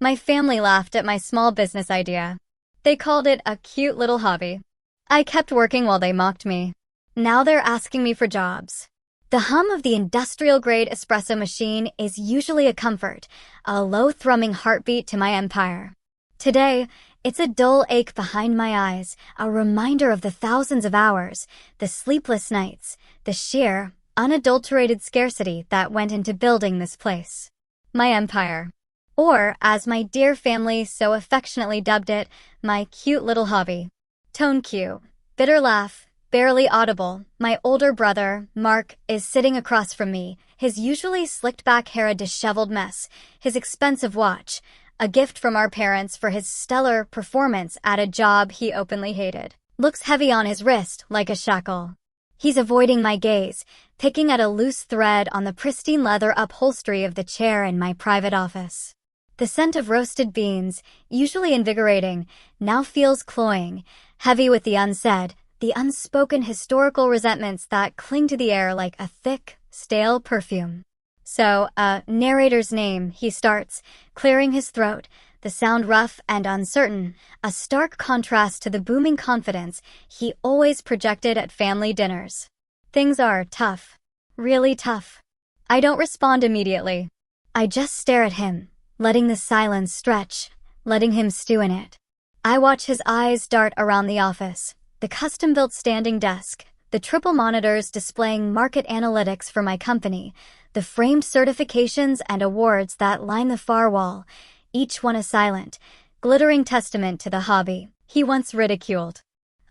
My family laughed at my small business idea. They called it a cute little hobby. I kept working while they mocked me. Now they're asking me for jobs. The hum of the industrial-grade espresso machine is usually a comfort, a low-thrumming heartbeat to my empire. Today, it's a dull ache behind my eyes, a reminder of the thousands of hours, the sleepless nights, the sheer, unadulterated scarcity that went into building this place. My empire. Or, as my dear family so affectionately dubbed it, my cute little hobby. Tone cue, bitter laugh, barely audible. My older brother, Mark, is sitting across from me, his usually slicked-back hair a disheveled mess, his expensive watch, a gift from our parents for his stellar performance at a job he openly hated, looks heavy on his wrist like a shackle. He's avoiding my gaze, picking at a loose thread on the pristine leather upholstery of the chair in my private office. The scent of roasted beans, usually invigorating, now feels cloying, heavy with the unsaid, the unspoken historical resentments that cling to the air like a thick, stale perfume. So, narrator's name, he starts, clearing his throat, the sound rough and uncertain, a stark contrast to the booming confidence he always projected at family dinners. Things are tough. Really tough. I don't respond immediately. I just stare at him, letting the silence stretch, letting him stew in it. I watch his eyes dart around the office, the custom-built standing desk, the triple monitors displaying market analytics for my company, the framed certifications and awards that line the far wall, each one a silent, glittering testament to the hobby he once ridiculed.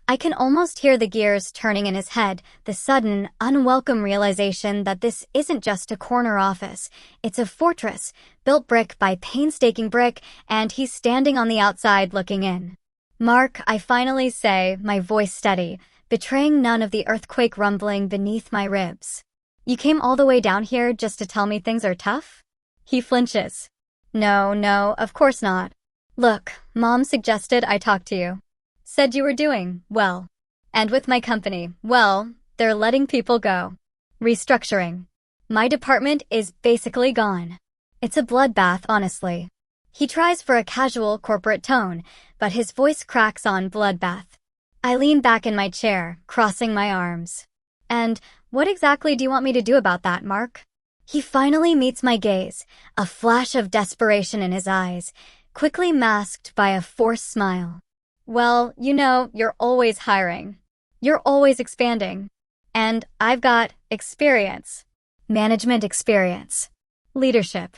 I can almost hear the gears turning in his head, the sudden, unwelcome realization that this isn't just a corner office, it's a fortress, built brick by painstaking brick, and he's standing on the outside looking in. Mark, I finally say, my voice steady, betraying none of the earthquake rumbling beneath my ribs. You came all the way down here just to tell me things are tough? He flinches. No, of course not. Look, Mom suggested I talk to you. Said you were doing well. And with my company, well, they're letting people go. Restructuring. My department is basically gone. It's a bloodbath, honestly. He tries for a casual corporate tone, but his voice cracks on bloodbath. I lean back in my chair, crossing my arms. And what exactly do you want me to do about that, Mark? He finally meets my gaze, a flash of desperation in his eyes, quickly masked by a forced smile. Well, you're always hiring. You're always expanding. And I've got experience. Management experience. Leadership.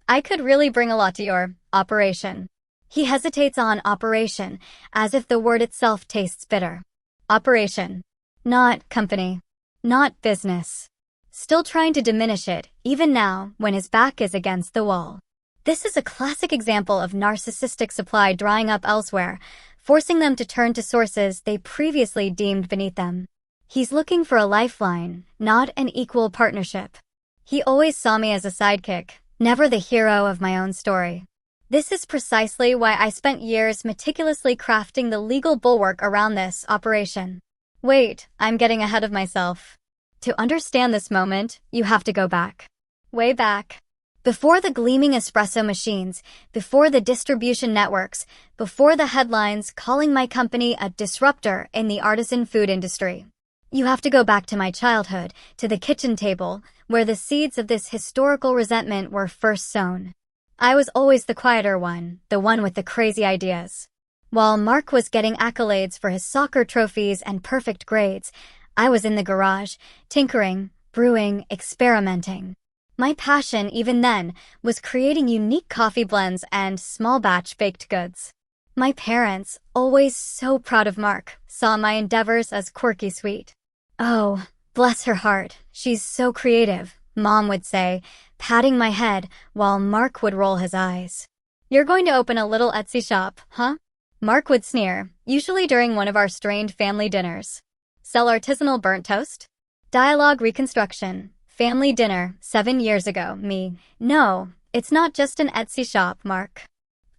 I could really bring a lot to your operation. He hesitates on operation, as if the word itself tastes bitter. Operation. Not company. Not business. Still trying to diminish it, even now, when his back is against the wall. This is a classic example of narcissistic supply drying up elsewhere, forcing them to turn to sources they previously deemed beneath them. He's looking for a lifeline, not an equal partnership. He always saw me as a sidekick, never the hero of my own story. This is precisely why I spent years meticulously crafting the legal bulwark around this operation. Wait, I'm getting ahead of myself. To understand this moment, you have to go back. Way back. Before the gleaming espresso machines, before the distribution networks, before the headlines calling my company a disruptor in the artisan food industry. You have to go back to my childhood, to the kitchen table, where the seeds of this historical resentment were first sown. I was always the quieter one, the one with the crazy ideas. While Mark was getting accolades for his soccer trophies and perfect grades, I was in the garage, tinkering, brewing, experimenting. My passion, even then, was creating unique coffee blends and small-batch baked goods. My parents, always so proud of Mark, saw my endeavors as quirky sweet. Oh, bless her heart, she's so creative, Mom would say, patting my head while Mark would roll his eyes. You're going to open a little Etsy shop, huh? Mark would sneer, usually during one of our strained family dinners. Sell artisanal burnt toast? Dialogue reconstruction. Family dinner, 7 years ago, me. No, it's not just an Etsy shop, Mark.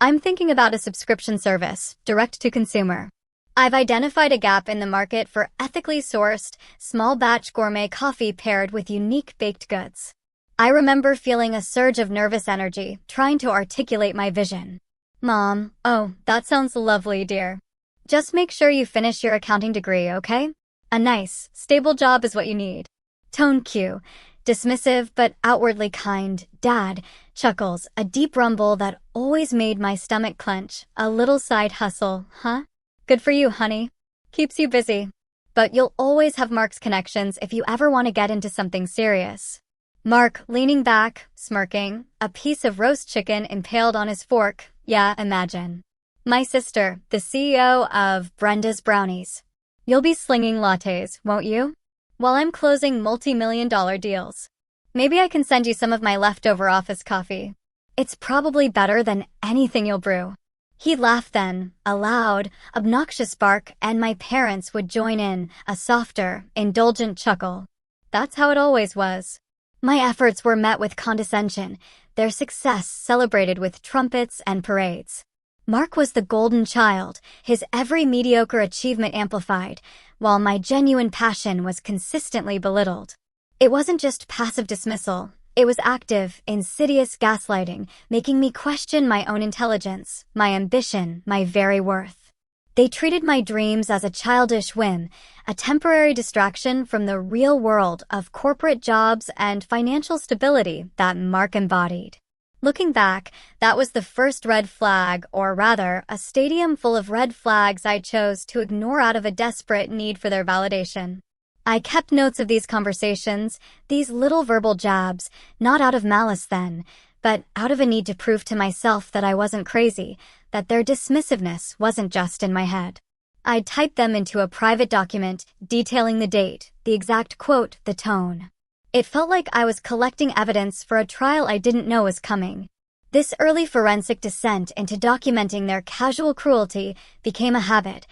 I'm thinking about a subscription service, direct to consumer. I've identified a gap in the market for ethically sourced, small-batch gourmet coffee paired with unique baked goods. I remember feeling a surge of nervous energy, trying to articulate my vision. Mom, oh, that sounds lovely, dear. Just make sure you finish your accounting degree, okay? A nice, stable job is what you need. Tone cue. Dismissive but outwardly kind. Dad chuckles, a deep rumble that always made my stomach clench. A little side hustle, huh? Good for you, honey. Keeps you busy. But you'll always have Mark's connections if you ever want to get into something serious. Mark, leaning back, smirking, a piece of roast chicken impaled on his fork. Yeah, imagine. My sister, the CEO of Brenda's Brownies. You'll be slinging lattes, won't you? While I'm closing multi-million-dollar deals. Maybe I can send you some of my leftover office coffee. It's probably better than anything you'll brew. He'd laugh then, a loud, obnoxious bark, and my parents would join in, a softer, indulgent chuckle. That's how it always was. My efforts were met with condescension, their success celebrated with trumpets and parades. Mark was the golden child, his every mediocre achievement amplified, while my genuine passion was consistently belittled. It wasn't just passive dismissal, it was active, insidious gaslighting, making me question my own intelligence, my ambition, my very worth. They treated my dreams as a childish whim, a temporary distraction from the real world of corporate jobs and financial stability that Mark embodied. Looking back, that was the first red flag, or rather, a stadium full of red flags I chose to ignore out of a desperate need for their validation. I kept notes of these conversations, these little verbal jabs, not out of malice then, but out of a need to prove to myself that I wasn't crazy, that their dismissiveness wasn't just in my head. I'd type them into a private document, detailing the date, the exact quote, the tone. It felt like I was collecting evidence for a trial I didn't know was coming. This early forensic descent into documenting their casual cruelty became a habit,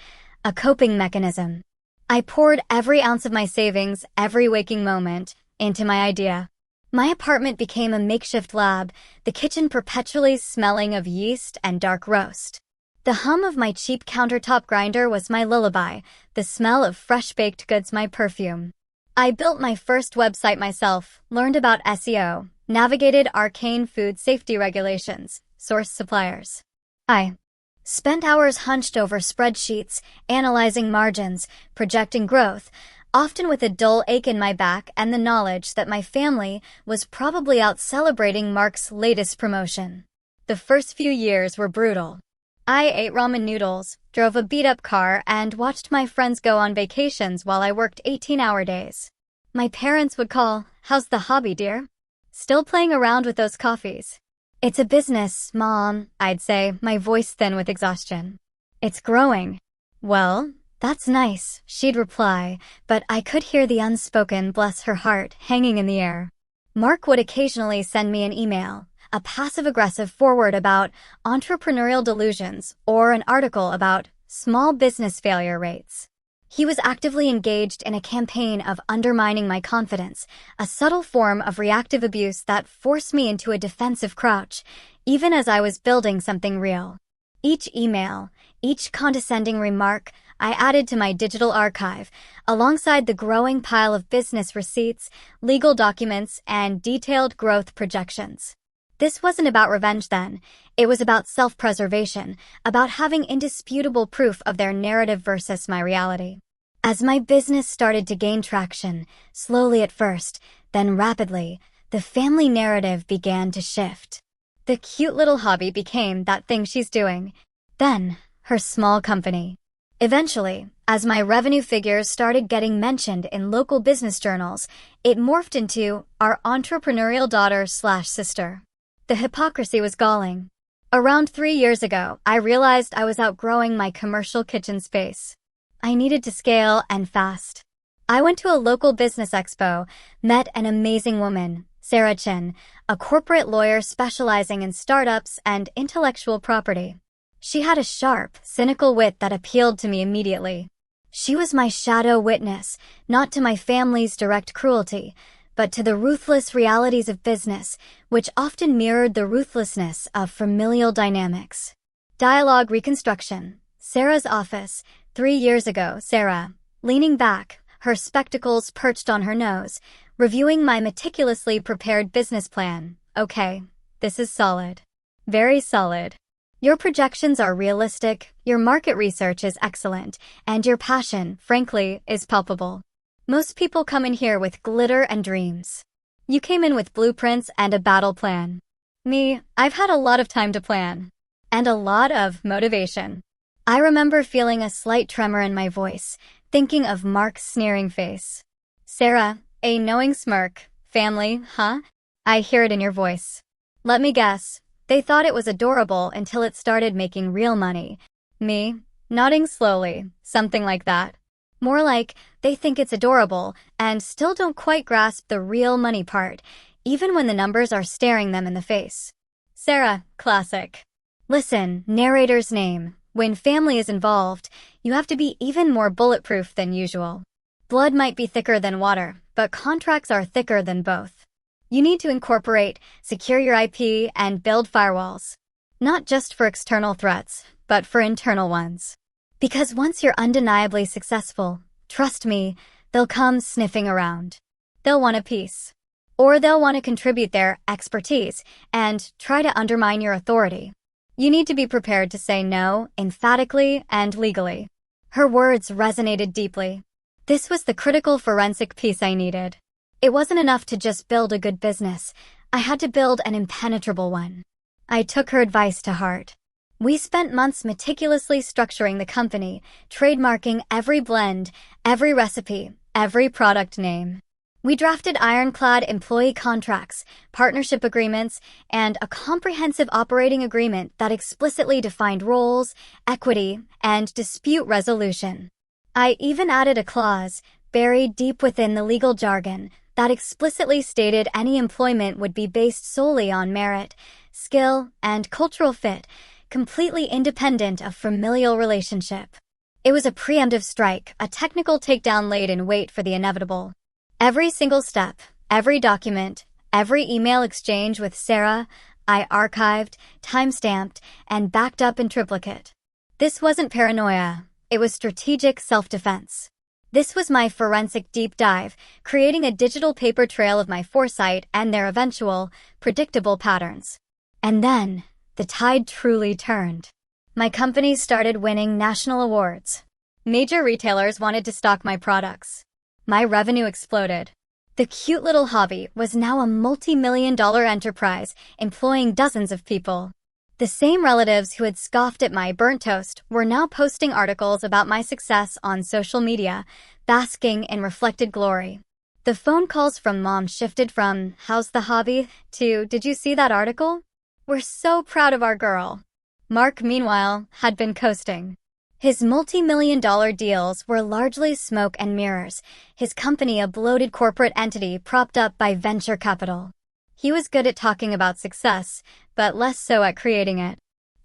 a coping mechanism. I poured every ounce of my savings, every waking moment, into my idea. My apartment became a makeshift lab, the kitchen perpetually smelling of yeast and dark roast. The hum of my cheap countertop grinder was my lullaby, the smell of fresh baked goods my perfume. I built my first website myself, learned about SEO, navigated arcane food safety regulations, sourced suppliers. I spent hours hunched over spreadsheets, analyzing margins, projecting growth, often with a dull ache in my back and the knowledge that my family was probably out celebrating Mark's latest promotion. The first few years were brutal. I ate ramen noodles, drove a beat-up car, and watched my friends go on vacations while I worked 18-hour days. My parents would call, "How's the hobby, dear? Still playing around with those coffees?" "It's a business, Mom," I'd say, my voice thin with exhaustion. "It's growing." "Well, that's nice," she'd reply, but I could hear the unspoken "bless her heart" hanging in the air. Mark would occasionally send me an email, a passive-aggressive forward about entrepreneurial delusions or an article about small business failure rates. He was actively engaged in a campaign of undermining my confidence, a subtle form of reactive abuse that forced me into a defensive crouch, even as I was building something real. Each email, each condescending remark, I added to my digital archive, alongside the growing pile of business receipts, legal documents, and detailed growth projections. This wasn't about revenge then. It was about self-preservation, about having indisputable proof of their narrative versus my reality. As my business started to gain traction, slowly at first, then rapidly, the family narrative began to shift. The cute little hobby became that thing she's doing. Then, her small company. Eventually, as my revenue figures started getting mentioned in local business journals, it morphed into our entrepreneurial daughter/sister. The hypocrisy was galling. Around 3 years ago, I realized I was outgrowing my commercial kitchen space. I needed to scale and fast. I went to a local business expo, met an amazing woman, Sarah Chin, a corporate lawyer specializing in startups and intellectual property. She had a sharp, cynical wit that appealed to me immediately. She was my shadow witness, not to my family's direct cruelty, but to the ruthless realities of business, which often mirrored the ruthlessness of familial dynamics. Dialogue reconstruction. Sarah's office. 3 years ago, Sarah, leaning back, her spectacles perched on her nose, reviewing my meticulously prepared business plan. Okay, this is solid. Very solid. Your projections are realistic, your market research is excellent, and your passion, frankly, is palpable. Most people come in here with glitter and dreams. You came in with blueprints and a battle plan. Me, I've had a lot of time to plan. And a lot of motivation. I remember feeling a slight tremor in my voice, thinking of Mark's sneering face. Sarah, a knowing smirk. Family, huh? I hear it in your voice. Let me guess. They thought it was adorable until it started making real money. Me, nodding slowly, something like that. More like, they think it's adorable and still don't quite grasp the real money part, even when the numbers are staring them in the face. Sarah, classic. Listen, narrator's name. When family is involved, you have to be even more bulletproof than usual. Blood might be thicker than water, but contracts are thicker than both. You need to incorporate, secure your IP, and build firewalls. Not just for external threats, but for internal ones. Because once you're undeniably successful, trust me, they'll come sniffing around. They'll want a piece. Or they'll want to contribute their expertise and try to undermine your authority. You need to be prepared to say no, emphatically and legally. Her words resonated deeply. This was the critical forensic piece I needed. It wasn't enough to just build a good business. I had to build an impenetrable one. I took her advice to heart. We spent months meticulously structuring the company, trademarking every blend, every recipe, every product name. We drafted ironclad employee contracts, partnership agreements, and a comprehensive operating agreement that explicitly defined roles, equity, and dispute resolution. I even added a clause, buried deep within the legal jargon, that explicitly stated any employment would be based solely on merit, skill, and cultural fit, completely independent of familial relationship. It was a preemptive strike, a technical takedown laid in wait for the inevitable. Every single step, every document, every email exchange with Sarah, I archived, timestamped, and backed up in triplicate. This wasn't paranoia, it was strategic self-defense. This was my forensic deep dive, creating a digital paper trail of my foresight and their eventual, predictable patterns. And then, the tide truly turned. My company started winning national awards. Major retailers wanted to stock my products. My revenue exploded. The cute little hobby was now a multi-million-dollar enterprise, employing dozens of people. The same relatives who had scoffed at my burnt toast were now posting articles about my success on social media, basking in reflected glory. The phone calls from mom shifted from, "How's the hobby?" to, "Did you see that article? We're so proud of our girl." Mark, meanwhile, had been coasting. His multi-million-dollar deals were largely smoke and mirrors, his company a bloated corporate entity propped up by venture capital. He was good at talking about success, but less so at creating it.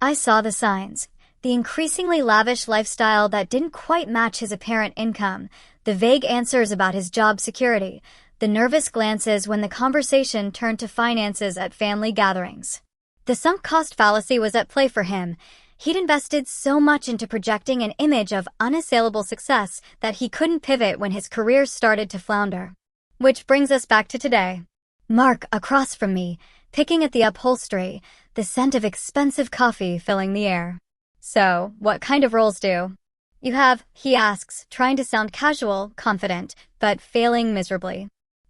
I saw the signs. The increasingly lavish lifestyle that didn't quite match his apparent income, the vague answers about his job security, the nervous glances when the conversation turned to finances at family gatherings. The sunk cost fallacy was at play for him. He'd invested so much into projecting an image of unassailable success that he couldn't pivot when his career started to flounder. Which brings us back to today. Mark, across from me, picking at the upholstery, the scent of expensive coffee filling the air. "So, what kind of roles do you have?" he asks, trying to sound casual, confident, but failing miserably.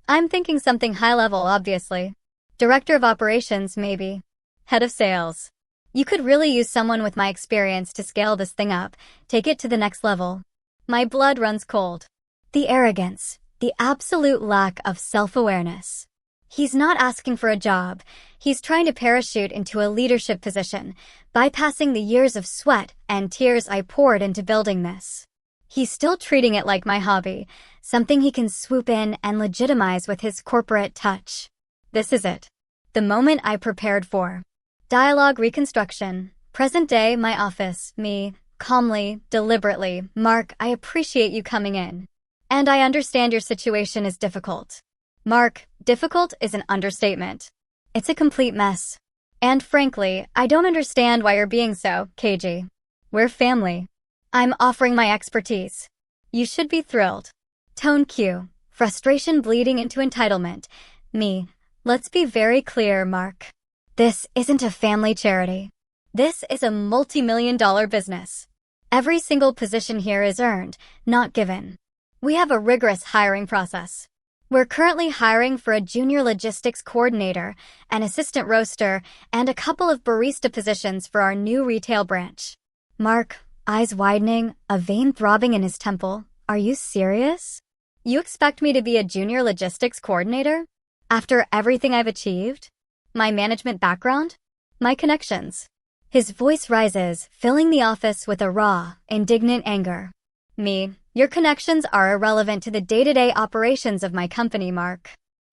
I'm thinking something high-level, obviously. Director of operations, maybe. Head of sales. You could really use someone with my experience to scale this thing up, take it to the next level. My blood runs cold. The arrogance, the absolute lack of self-awareness. He's not asking for a job. He's trying to parachute into a leadership position, bypassing the years of sweat and tears I poured into building this. He's still treating it like my hobby, something he can swoop in and legitimize with his corporate touch. This is it. The moment I prepared for. Dialogue reconstruction. Present day, my office, me, calmly, deliberately. "Mark, I appreciate you coming in. And I understand your situation is difficult." Mark, difficult is an understatement. It's a complete mess. And frankly, I don't understand why you're being so cagey. We're family. I'm offering my expertise. You should be thrilled. Tone cue. frustration bleeding into entitlement. Me, let's be very clear, Mark. This isn't a family charity. This is a multi-million-dollar business. Every single position here is earned, not given. We have a rigorous hiring process. We're currently hiring for a junior logistics coordinator, an assistant roaster, and a couple of barista positions for our new retail branch. Mark, eyes widening, a vein throbbing in his temple. Are you serious? You expect me to be a junior logistics coordinator? After everything I've achieved? My management background? My connections? His voice rises, filling the office with a raw, indignant anger. Me, your connections are irrelevant to the day-to-day operations of my company, Mark.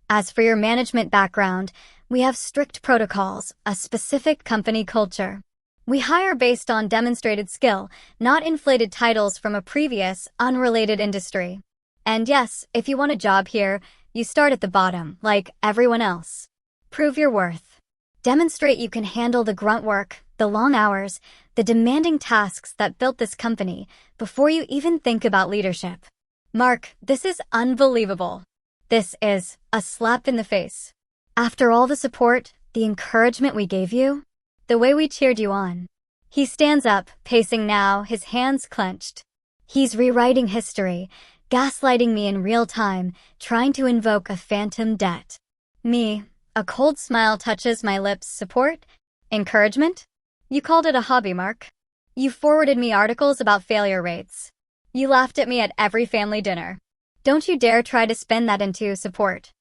As for your management background, we have strict protocols, a specific company culture. We hire based on demonstrated skill, not inflated titles from a previous, unrelated industry. And yes, if you want a job here, you start at the bottom, like everyone else. Prove your worth. Demonstrate you can handle the grunt work, the long hours, the demanding tasks that built this company before you even think about leadership. Mark, this is unbelievable. This is a slap in the face. After all the support, the encouragement we gave you, the way we cheered you on. He stands up, pacing now, his hands clenched. He's rewriting history, gaslighting me in real time, trying to invoke a phantom debt. Me, a cold smile touches my lips. Support? Encouragement? You called it a hobby, Mark. You forwarded me articles about failure rates. You laughed at me at every family dinner. Don't you dare try to spin that into support.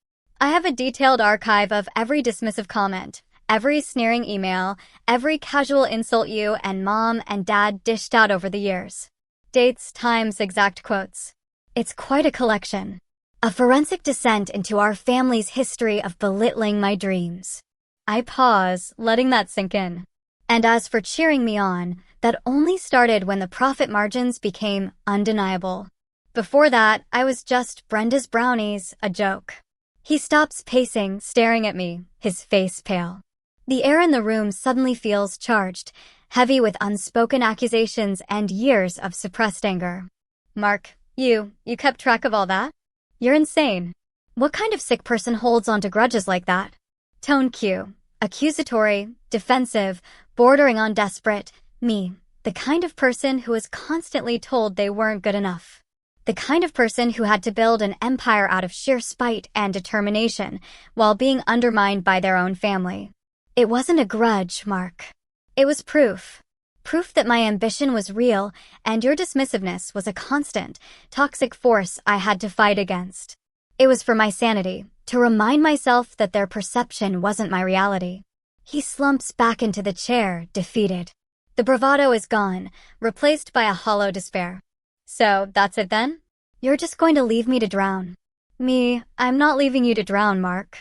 I have a detailed archive of every dismissive comment, every sneering email, every casual insult you and Mom and Dad dished out over the years. Dates, times, exact quotes. It's quite a collection. A forensic descent into our family's history of belittling my dreams. I pause, letting that sink in. And as for cheering me on, that only started when the profit margins became undeniable. Before that, I was just Brenda's brownies, a joke. He stops pacing, staring at me, his face pale. The air in the room suddenly feels charged, heavy with unspoken accusations and years of suppressed anger. Mark, you kept track of all that? You're insane. What kind of sick person holds on to grudges like that? Tone cue. Accusatory, defensive, bordering on desperate. Me, the kind of person who was constantly told they weren't good enough. The kind of person who had to build an empire out of sheer spite and determination while being undermined by their own family. It wasn't a grudge, Mark. It was proof. Proof that my ambition was real and your dismissiveness was a constant, toxic force I had to fight against. It was for my sanity, to remind myself that their perception wasn't my reality. He slumps back into the chair, defeated. The bravado is gone, replaced by a hollow despair. So, that's it then? You're just going to leave me to drown. Me, I'm not leaving you to drown, Mark.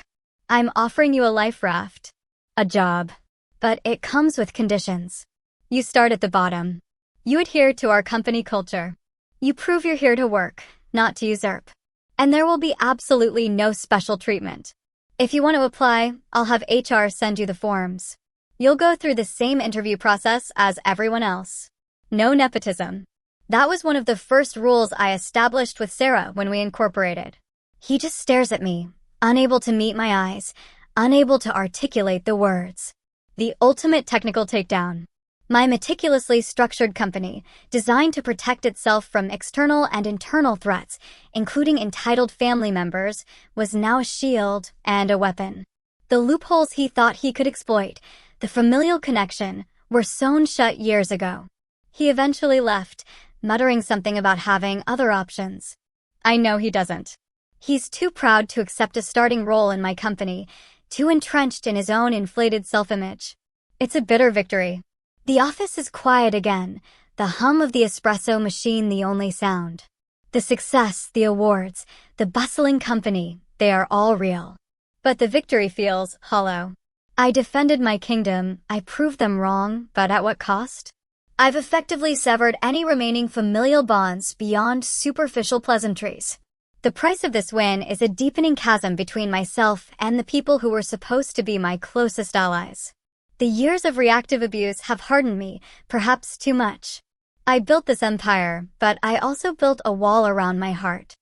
I'm offering you a life raft. A job. But it comes with conditions. You start at the bottom. You adhere to our company culture. You prove you're here to work, not to usurp. And there will be absolutely no special treatment. If you want to apply, I'll have HR send you the forms. You'll go through the same interview process as everyone else. No nepotism. That was one of the first rules I established with Sarah when we incorporated. He just stares at me, unable to meet my eyes, unable to articulate the words. The ultimate technical takedown. My meticulously structured company, designed to protect itself from external and internal threats, including entitled family members, was now a shield and a weapon. The loopholes he thought he could exploit, the familial connection, were sewn shut years ago. He eventually left, muttering something about having other options. I know he doesn't. He's too proud to accept a starting role in my company, too entrenched in his own inflated self-image. It's a bitter victory. The office is quiet again, the hum of the espresso machine the only sound. The success, the awards, the bustling company, they are all real. But the victory feels hollow. I defended my kingdom, I proved them wrong, but at what cost? I've effectively severed any remaining familial bonds beyond superficial pleasantries. The price of this win is a deepening chasm between myself and the people who were supposed to be my closest allies. The years of reactive abuse have hardened me, perhaps too much. I built this empire, but I also built a wall around my heart.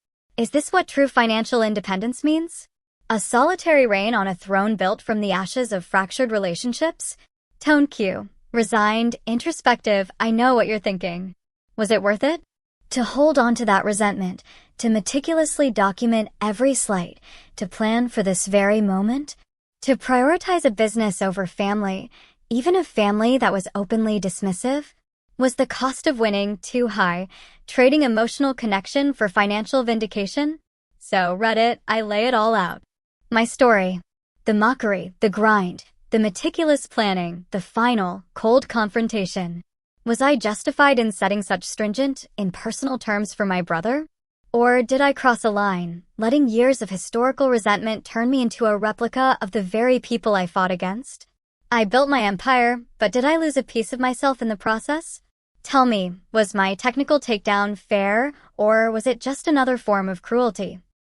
Is this what true financial independence means? A solitary reign on a throne built from the ashes of fractured relationships? Tone Q. Resigned, introspective, I know what you're thinking. Was it worth it? To hold on to that resentment, to meticulously document every slight, to plan for this very moment, to prioritize a business over family, even a family that was openly dismissive? Was the cost of winning too high, trading emotional connection for financial vindication? So, Reddit, I lay it all out. My story. The mockery, the grind, the meticulous planning, the final, cold confrontation. Was I justified in setting such stringent, impersonal terms for my brother? Or did I cross a line, letting years of historical resentment turn me into a replica of the very people I fought against? I built my empire, but did I lose a piece of myself in the process? Tell me, was my technical takedown fair, or was it just another form of cruelty?